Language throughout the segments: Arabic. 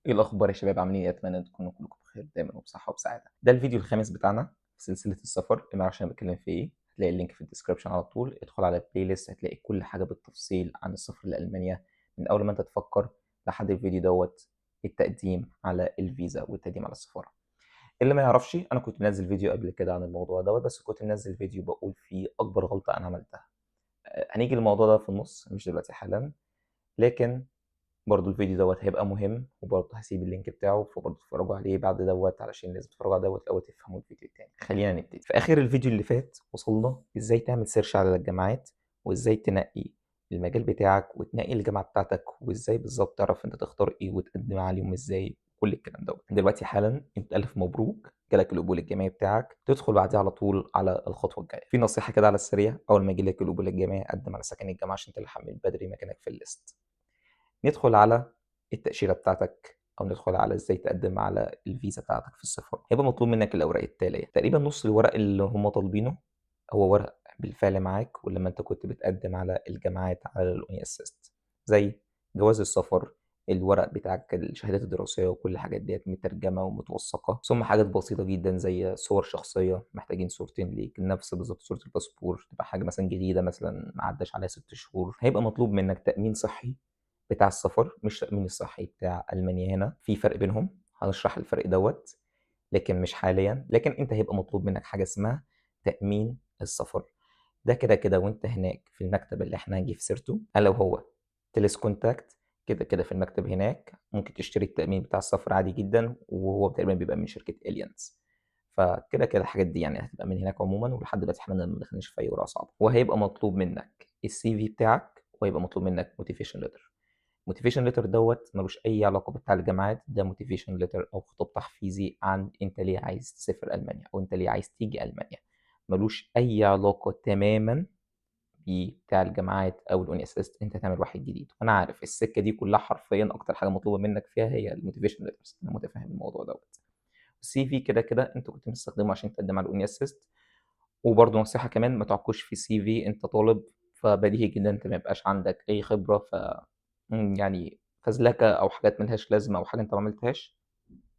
ايه الاخبار يا شباب؟ عاملين ايه؟ اتمنى ان تكونوا كلكم بخير دايما وبصحه وبسعاده. ده الفيديو الخامس بتاعنا في سلسله السفر. اللي ما يعرفش انا بتكلم في ايه هتلاقي اللينك في الديسكربشن على طول. ادخل على البلاي ليست هتلاقي كل حاجه بالتفصيل عن السفر لالمانيا من اول ما انت تفكر لحد الفيديو دوت التقديم على الفيزا والتقديم على السفاره. اللي ما يعرفش، انا كنت منزل فيديو قبل كده عن الموضوع دوت، بس كنت منزل فيديو بقول فيه اكبر غلطه انا عملتها. هنيجي للموضوع ده في النص مش دلوقتي حالا، لكن برضه الفيديو دوت هيبقى مهم، وبرضه هسيب اللينك بتاعه فبرضه اتفرجوا عليه بعد دوت علشان لازم تتفرجوا على دوت الاول تفهموا الفيديو التاني. خلينا نبتدي. في اخر الفيديو اللي فات وصلنا ازاي تعمل سيرش على الجامعات، وازاي تنقي المجال بتاعك وتنقي الجامعه بتاعتك، وازاي بالظبط تعرف انت تختار ايه وتقدم عليهم ازاي، كل الكلام دوت. دلوقتي حالا انت الف مبروك، جالك القبول الجامعي بتاعك، تدخل بعديه على طول على الخطوه الجايه. في نصيحه كده على السريع، اول ما يجيلك القبول الجامعي قدم على سكن الجامعه عشان تلحق من بدري مكانك في الليست. ندخل على التأشيرة بتاعتك، أو ندخل على إزاي تقدم على الفيزا بتاعتك في السفارة. هيبقى مطلوب منك الأوراق التالية. تقريبا نص الورق اللي هم طالبينه هو ورق بالفعل معاك ولما أنت كنت بتقدم على الجامعات على الأوني أسيست، زي جواز السفر، الورق بتاعك، الشهادات الدراسية، وكل الحاجات ديت مترجمة ومتوثقة. ثم حاجات بسيطة جدا زي صور شخصية، محتاجين صورتين ليك، نفس بالظبط صورة الباسبور، تبقى حاجة مثلا جديدة مثلا ما عداش عليها 6 شهور. هيبقى مطلوب منك تأمين صحي بتاع السفر، مش تأمين الصحي بتاع ألمانيا. هنا في فرق بينهم، هنشرح الفرق دوت لكن مش حاليا. لكن انت هيبقى مطلوب منك حاجة اسمها تأمين السفر. ده كده كده وانت هناك في المكتب اللي احنا هنجي في سيرته، الا وهو تيليس كونتاكت. كده كده في المكتب هناك ممكن تشتري التأمين بتاع السفر عادي جدا، وهو تقريبا بيبقى من شركة اليانز. فكده كده الحاجات دي يعني هتبقى من هناك عموما، ولحد دلوقتي احنا ما دخلناش في اي ورقه صعبه. وهيبقى مطلوب منك السي في بتاعك، وهيبقى مطلوب منك موتيفيشن ليتر. موتيفيشن ليتر دوت ملوش اي علاقه بتاع الجامعات، ده موتيفيشن ليتر او خطاب تحفيزي عن انت ليه عايز تسافر المانيا او انت ليه عايز تيجي المانيا. ملوش اي علاقه تماما بتاع الجامعات او الاوني اسيست. انت هتعمل واحد جديد، وانا عارف السكه دي كلها حرفيا اكتر حاجه مطلوبه منك فيها هي الموتيفيشن ليترز، انا متفاهم الموضوع دوت. السي في كده كده انت كنت مستخدمه عشان تقدم على الاوني اسيست. وبرضه نصيحه كمان، ما تعكوش في سي في انت طالب، فبديهي جدا انت ما يبقاش عندك اي خبره، يعني فزلكه او حاجات ملهاش لازمه او حاجه انت ما عملتهاش،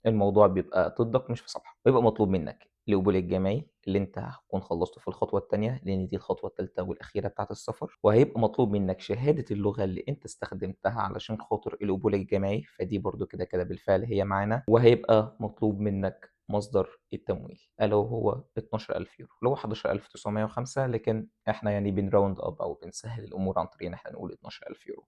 الموضوع بيبقى ضدك مش في صالحك. ويبقى مطلوب منك القبول الجامعي اللي انت هتكون خلصته في الخطوه الثانيه، لان دي الخطوه الثالثه والاخيره بتاعه السفر. وهيبقى مطلوب منك شهاده اللغه اللي انت استخدمتها علشان خاطر القبول الجامعي، فدي برضو كده كده بالفعل هي معانا. وهيبقى مطلوب منك مصدر التمويل، الا وهو 12000 يورو اللي هو 11905، لكن احنا يعني بنراوند اب او بنسهل الامور عن طريق ان احنا نقول 12000 يورو.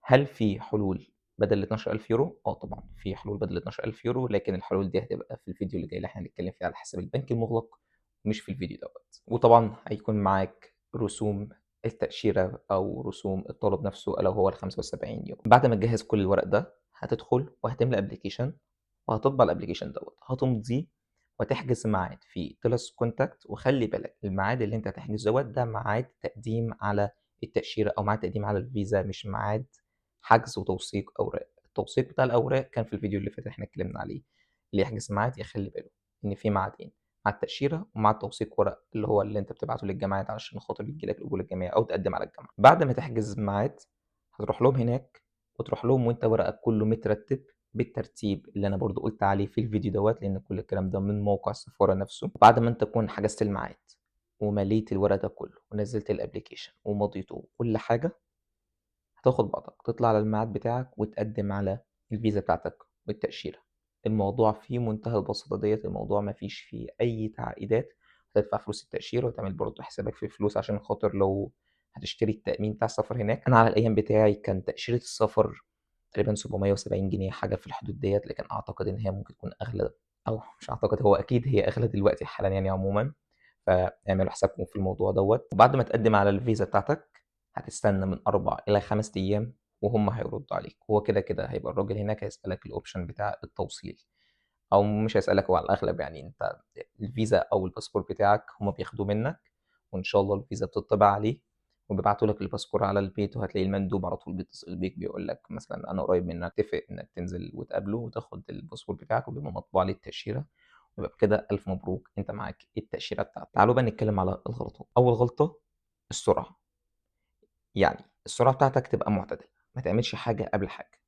هل في حلول بدل ال 12000 يورو؟ طبعا في حلول بدل ال 12000 يورو، لكن الحلول دي هتبقى في الفيديو اللي جاي اللي احنا هنتكلم فيه على حساب البنك المغلق، مش في الفيديو دوت. وطبعا هيكون معاك رسوم التأشيرة أو رسوم الطلب نفسه، ألا وهو ال 75 يورو. بعد ما تجهز كل الورق ده هتدخل وهتملى ابلكيشن، وهتطبع الابلكيشن دوت، هتمضيه وتحجز ميعاد في تيلس كونتاكت. وخلي بالك الميعاد اللي انت هتحجزه دوت ده ميعاد تقديم على التأشيرة أو ميعاد تقديم على الفيزا، مش ميعاد حجز وتوثيق أوراق. التوثيق بتاع الأوراق كان في الفيديو اللي فات احنا اتكلمنا عليه. اللي يحجز ميعاد يخلي باله إن في ميعادين، مع التأشيرة ومع توثيق ورق اللي هو اللي أنت بتبعته للجامعات علشان خاطر يجيلك القبول الجامعي أو تقدم على الجامعة. بعد ما تحجز ميعاد هتروح لهم هناك، وتروح لهم وأنت ورقك كله مترتب بالترتيب اللي أنا برضو قلت عليه في الفيديو دوت، لأن كل الكلام ده من موقع السفارة نفسه. بعد ما أنت تكون حجزت الميعاد ومليت الورق ده كله ونزلت الابليكيشن ومضيته وكل حاجة، هتاخد بعضك تطلع على الميعاد بتاعك وتقدم على الفيزا بتاعتك والتأشيرة. الموضوع فيه منتهى البساطة ديت، الموضوع ما فيش فيه أي تعقيدات. هتدفع فلوس التأشيرة وتعمل برضه حسابك في الفلوس عشان خاطر لو هتشتري التأمين بتاع السفر هناك. أنا على الأيام بتاعي كان تأشيرة السفر تقريبا 770 جنيه حاجة في الحدود ديت، لكن أعتقد إن هي ممكن تكون أغلى، أو مش أعتقد، هو أكيد هي أغلى دلوقتي حالا يعني عموما. فاعملوا حسابكم في الموضوع دوت. وبعد ما تقدم على الفيزا بتاعتك هتستنى من 4 إلى 5 أيام وهم هيردوا عليك. هو كده كده هيبقى الراجل هناك هيسألك الأوبشن بتاع التوصيل، أو مش هيسألك، هو على الأغلب يعني أنت الفيزا أو الباسبور بتاعك هما بياخدوه منك، وإن شاء الله الفيزا بتطبع عليه وبيبعتوا لك الباسبور على البيت. وهتلاقي المندوب على طول بيتصل بيك بيقول لك مثلا أنا قريب منك، اتفق إنك تنزل وتقابله وتاخد الباسبور بتاعك وبيبقى مطبوع عليه التأشيرة. يبقى بكده ألف مبروك أنت معاك التأشيرة بتاعتك. تعالوا بقى نتكلم على الغلطات. أول غلطة السرعة. يعني السرعة بتاعتك تبقى معتدلة، ما تعملش حاجة قبل حاجة.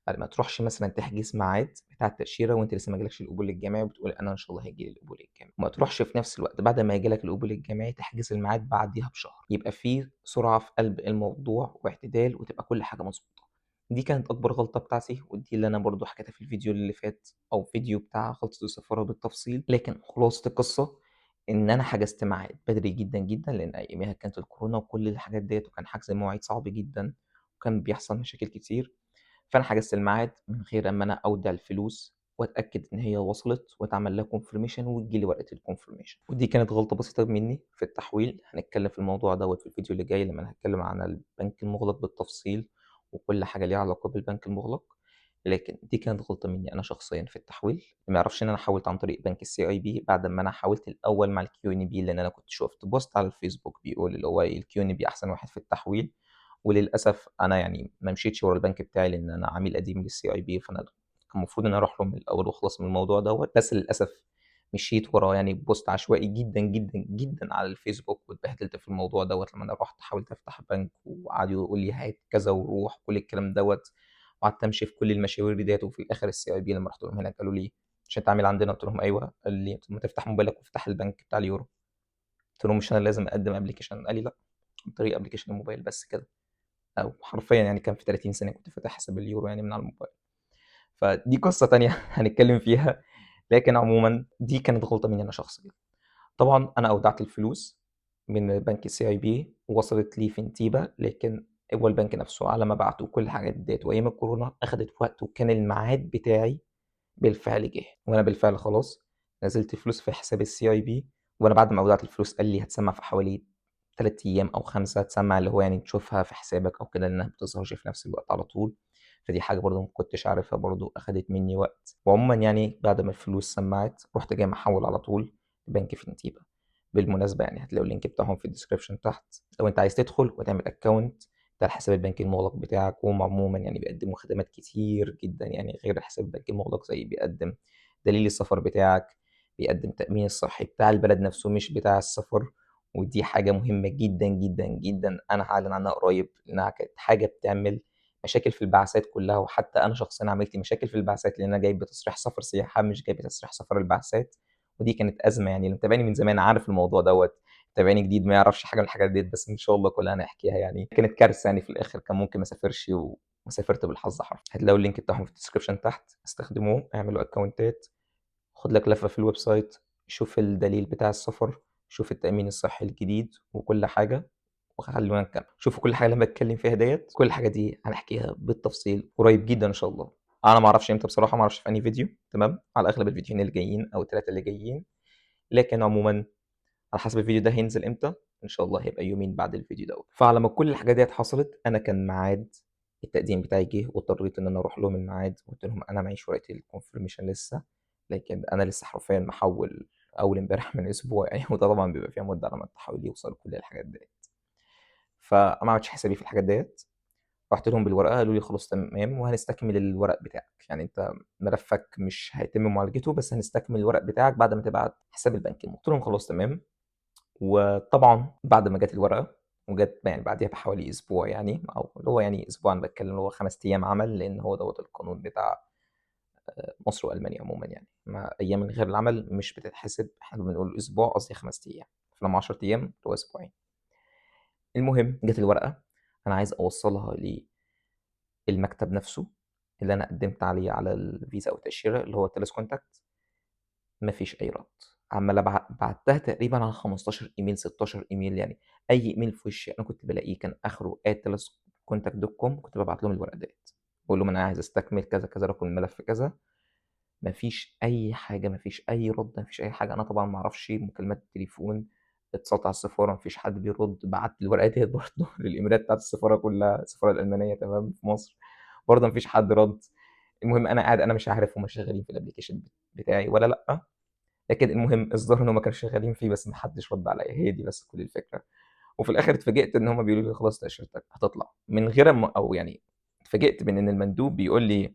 ما تروحش مثلًا تحجز ميعاد بتاع التأشيرة وأنت لسه ما جالكش القبول الجامعي وبتقول أنا إن شاء الله هييجي لي القبول الجامعي، وما تروحش في نفس الوقت بعد ما ييجي لك القبول الجامعي تحجز الميعاد بعديها بشهر، يبقى في سرعة في قلب الموضوع واعتدال وتبقى كل حاجة مضبوطة. دي كانت أكبر غلطة بتاعتي، ودي اللي أنا برضه حكيتها في الفيديو اللي فات أو فيديو بتاع غلطة السفارة بالتفصيل، لكن خلاصة القصة إن أنا حجزت ميعاد بدري جدًا، جدًا، لإن أياميها كانت الكورونا وكل الحاجات ديّة، وكان حجز المواعيد صعب جدًا، وكان بيحصل مشاكل كتير. فأنا حجزت الميعاد من غير أمّا أنا أودّع الفلوس وأتأكد إن هي وصلت واتعمل لها confirmation وتيجي لي ورقة الconfirmation. ودي كانت غلطة بسيطة منّي في التحويل، هنتكلّم في الموضوع دوّة في الفيديو اللي جاي لمّا أنا هاتكلّم عن البنك المُغلق بالتفصيل وكل حاجة ليها علاقة بالبنك المُغلق، لكن دي كانت غلطة منّي أنا شخصيًا في التحويل. اللي ما يعرفش إن أنا حوّلت عن طريق بنك الCIB بعد أمّا أنا حاولت الأول مع الQNB، لإن أنا كنت شُفت بوست على الفيسبوك بيقول اللي هو الQNB أحسن واحد في التحويل، وللأسف أنا يعني ما مشيتش ورا البنك بتاعي لإن أنا عميل قديم للCIB، فأنا كان المفروض إن أنا أروح له من الأول وأخلص من الموضوع دوّة، بس للأسف مشيت ورا يعني بوست عشوائي جدًا، جدًا، جدًا على الفيسبوك واتبهدلت في الموضوع دوّة لمّا أنا رُحت حاولت أفتح بنك وقعدوا يقولوا لي هات كذا وروح وكل الكلام دوّة، وقعدت أمشي في كل المشاوير ديّة، وفي الآخر الCIB لمّا رُحت لهم هناك قالوا لي: "مش أنت عميل عندنا؟" قُلت لهم: "أيوه." قال لي: "طب ما تفتح موبايلك وافتح البنك بتاع اليورو." قُلت لهم: "مش أنا لازم أقدّم application؟" قال لي: "لأ، عن طريق application الموبايل بس كده." أو حرفيًا يعني كان في 30 ثانية كنت فاتح حساب اليورو يعني من على الموبايل. فدي قصة تانية هنتكلم فيها، لكن عمومًا دي كانت غلطة مني أنا شخصيًا. طبعًا أنا أودعت الفلوس من بنك CIB ووصلت لي في نتيبة، لكن هو البنك نفسه على ما بعته وكل الحاجات ديّة وأيام الكورونا أخدت وقت، وكان الميعاد بتاعي بالفعل جه، وأنا بالفعل خلاص نزّلت الفلوس في حساب الCIB، وأنا بعد ما أودعت الفلوس قال لي هتسمّع في حوالي 3 أيام أو 5 تسمّع اللي هو يعني تشوفها في حسابك أو كده، لإنها ما بتظهرش في نفس الوقت على طول، فدي حاجة برضه ما كنتش عارفها برضه أخدت منّي وقت. وعمومًا يعني بعد ما الفلوس سمّعت رُحت جاي محوّل على طول لبنك فينتيبا. بالمناسبة يعني هتلاقوا اللينك بتاعهم في الdescription تحت، لو أنت عايز تدخل وتعمل account بتاع الحساب البنكي المُغلق بتاعك، وهُم عمومًا يعني بيقدّموا خدمات كتير جدًا يعني غير الحساب البنكي المُغلق، زي بيقدّم دليل السفر بتاعك، بيقدّم التأمين الصحي بتاع البلد نفسه مش بتاع السفر، ودي حاجة مهمة جدًا، جدًا، جدًا أنا هاعلن عنها قريب، لإنها كانت حاجة بتعمل مشاكل في البعثات كلّها، وحتى أنا شخصيًا عملت لي مشاكل في البعثات، لإن أنا جاي بتصريح سفر سياحة مش جاي بتصريح سفر البعثات، ودي كانت أزمة يعني. اللي متابعني من زمان عارف الموضوع دوّة، متابعني جديد ما يعرفش حاجة من الحاجات ديّة، بس إن شاء الله كلّها أنا هاحكيها يعني. كانت كارثة يعني في الآخر، كان ممكن ما اسافرش وسافرت بالحظ حرفيًا. هتلاقوا اللينك بتاعهم في الdescription تحت، استخدموه، اعملوا أكونتات، خُد لك لفة في الويب سايت، شوف الدليل بتاع السفر، شوف التأمين الصحي الجديد وكل حاجة، وخلّونا نكمّل. شوفوا كل حاجة اللي أنا باتكلّم فيها ديّة، كل الحاجات دي هنحكيها بالتفصيل قريب جدًا إن شاء الله. أنا ما أعرفش إمتى بصراحة، ما أعرفش في أنهي فيديو، تمام، على أغلب الفيديوهين اللي جايين أو ال3 اللي جايين، لكن عمومًا على حسب الفيديو ده هينزل إمتى، إن شاء الله هيبقى يومين بعد الفيديو دوّة. فعلى ما كل الحاجات ديّة حصلت، أنا كان ميعاد التقديم بتاعي جِه واضطريت إن أنا أروح لهم الميعاد، وقُلت لهم أنا معيش ورقة الconfirmation لسه، لكن أنا لسه حرفيًا محوّل أول امبارح من أسبوع يعني، وده طبعًا بيبقى فيها مدة على ما التحويل يوصل وكل الحاجات ديّة. فأنا ما عملتش حسابي في الحاجات ديّة، رُحت لهم بالورقة قالوا لي خلاص تمام وهنستكمل الورق بتاعك، يعني أنت ملفك مش هيتم معالجته بس هنستكمل الورق بتاعك بعد ما تبعت حساب البنك. قُلت لهم خلاص تمام. وطبعًا بعد ما جات الورقة وجات يعني بعديها بحوالي أسبوع يعني، أو اللي هو يعني أسبوع أنا باتكلم اللي هو 5 أيام عمل، لإن هو دوّة القانون بتاع مصر وألمانيا عمومًا يعني، أيام من غير العمل مش بتتحسب، إحنا بنقول أسبوع قصدي 5 أيام، فلما 10 أيام اللي هو أسبوعين. المهم جات الورقة، أنا عايز أوصّلها للمكتب نفسه اللي أنا قدّمت عليه على الفيزا أو التأشيرة اللي هو الTelex Contact، ما فيش أي رَد. عمّال بعتّها تقريبًا على 15 إيميل، 16 إيميل، يعني أي إيميل في وشّي أنا كنت بالاقيه كان آخره @telescontact.com كنت بابعت لهم الورقة ديّة، باقول لهم أنا عايز أستكمل كذا، كذا، رقم الملف كذا، ما فيش أي حاجة، ما فيش أي رَد، ما فيش أي حاجة. أنا طبعًا ما أعرفش مكالمات التليفون، اتصلت على السفارة ما فيش حد بيرُد، بعتّ الورقة ديّة برضه للإيميلات بتاعة السفارة كلّها، السفارة الألمانية تمام في مصر، برضه ما فيش حد رَد. المهم أنا قاعد أنا مش عارف هُم شغالين في الapplication بتاعي والّا لأ، لكن المهم الظاهر إن هُم كانوا شغالين فيه بس ما حدش رَد عليَّ، هي دي بس كل الفكرة. وفي الآخر اتفاجئت إن هُم بيقولوا لي خلاص تأشيرتك هتطلع، من غير أمّا أو يعني اتفاجئت من إن المندوب بيقول لي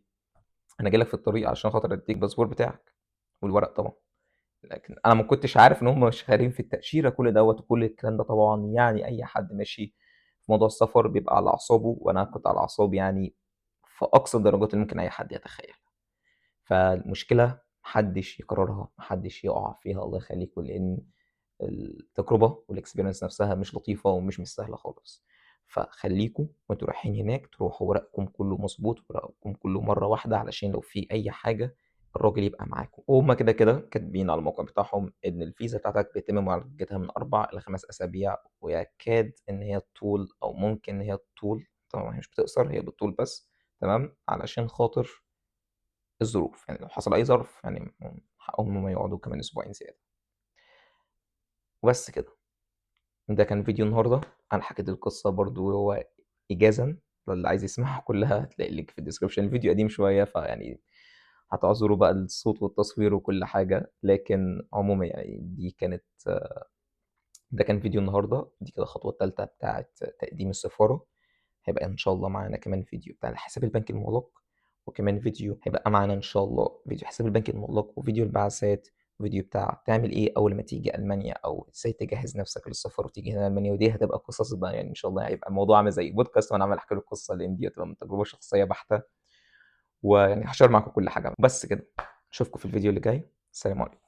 أنا جاي لك في الطريق عشان خاطر أدّيك الباسبور بتاعك والورق طبعًا، لكن أنا ما كنتش عارف إن هُم شغالين في التأشيرة كل دوّة وكل الكلام ده طبعًا. يعني أي حد ماشي في موضوع السفر بيبقى على أعصابه، وأنا كنت على أعصابي يعني فأقصى الدرجات اللي ممكن أي حد يتخيلها. فالمشكلة ما حدش يكررها، ما حدش يقع فيها الله يخليكم، لأن التجربة والexperience نفسها مش لطيفة ومش سهلة خالص. فخليكم وانتوا رايحين هناك تروحوا ورقكم كله مظبوط، ورقكم كله مرة واحدة، علشان لو في أي حاجة الراجل يبقى معاكم. وهما كده كده كاتبين على الموقع بتاعهم إن الفيزا بتاعتك بيتم معالجتها من 4 إلى 5 أسابيع، ويكاد إن هي تطول أو ممكن إن هي تطول. طبعا هي مش بتقصر، هي بتطول بس. تمام، علشان خاطر الظروف، يعني لو حصل أي ظرف يعني حقهم إن هم يقعدوا كمان أسبوعين زيادة. وبس كده، ده كان فيديو النهارده. أنا حكيت القصة برضه هو إيجازًا، للي عايز يسمعها كلها هتلاقي اللينك في الdescription. الفيديو قديم شوية فيعني هتعذروا بقى الصوت والتصوير وكل حاجة، لكن عمومًا يعني ده كان فيديو النهارده. دي كده الخطوة التالتة بتاعة تقديم السفارة. هيبقى إن شاء الله معانا كمان فيديو بتاع الحساب البنكي المغلق، وكمان فيديو هيبقى معانا إن شاء الله فيديو حساب البنكي المغلق، وفيديو البعثات، وفيديو بتاع تعمل إيه أول ما تيجي ألمانيا، أو إزاي تجهّز نفسك للسفر وتيجي هنا ألمانيا. ودي هتبقى قصص بقى، يعني إن شاء الله هيبقى الموضوع عامل زي بودكاست وأنا عمّال أحكي لكم قصة، لإن دي هتبقى من تجربة شخصية بحتة، ويعني هاشير معاكم كل حاجة. بس كده، أشوفكم في الفيديو اللي جاي. سلام عليكم.